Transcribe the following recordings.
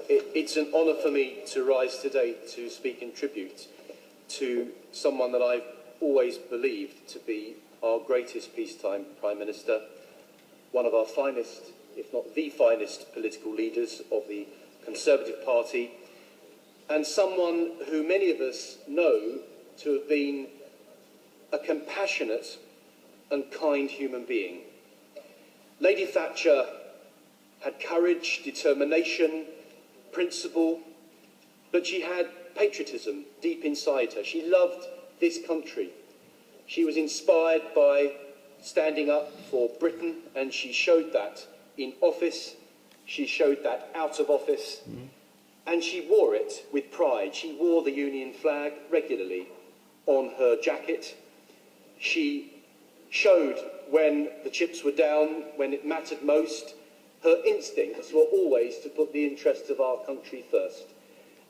It's an honour for me to rise today to speak in tribute to someone that I've always believed to be our greatest peacetime Prime Minister, one of our finest, if not the finest, political leaders of the Conservative Party, and someone who many of us know to have been a compassionate and kind human being. Lady Thatcher had courage, determination, principle, but she had patriotism deep inside her. She loved this country. She was inspired by standing up for Britain, and she showed that in office, she showed that out of office, and she wore it with pride. She wore the Union flag regularly on her jacket. She showed when the chips were down, when it mattered most. Her instincts were always to put the interests of our country first.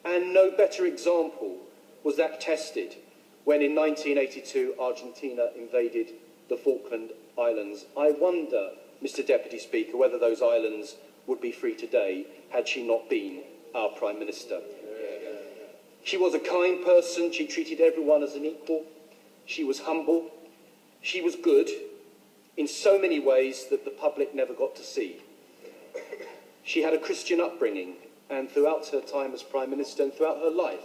And no better example was that tested when in 1982 Argentina invaded the Falkland Islands. I wonder, Mr. Deputy Speaker, whether those islands would be free today had she not been our Prime Minister. She was a kind person. She treated everyone as an equal. She was humble. She was good in so many ways that the public never got to see. She had a Christian upbringing, and throughout her time as Prime Minister and throughout her life,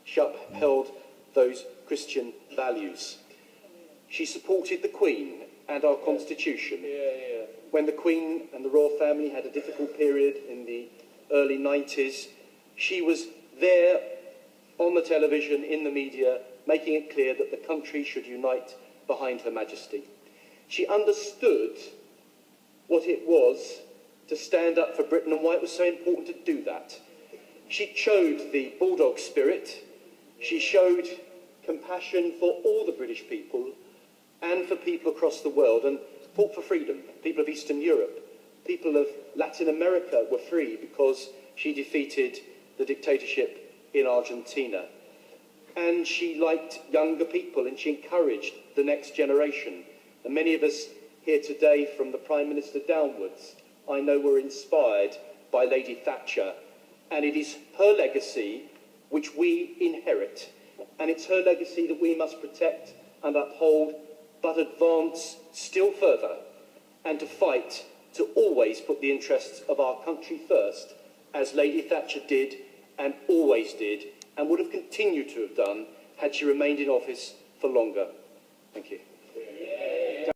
she upheld those Christian values. She supported the Queen and our Constitution. When the Queen and the royal family had a difficult period in the early 90s, she was there on the television, in the media, making it clear that the country should unite behind Her Majesty. She understood what it was to stand up for Britain and why it was so important to do that. She showed the bulldog spirit. She showed compassion for all the British people and for people across the world, and fought for freedom. People of Eastern Europe, people of Latin America were free because she defeated the dictatorship in Argentina. And she liked younger people, and she encouraged the next generation. And many of us here today, from the Prime Minister downwards, I know were inspired by Lady Thatcher. And it is her legacy which we inherit. And it's her legacy that we must protect and uphold, but advance still further, and to fight to always put the interests of our country first, as Lady Thatcher did and always did, and would have continued to have done had she remained in office for longer. Thank you.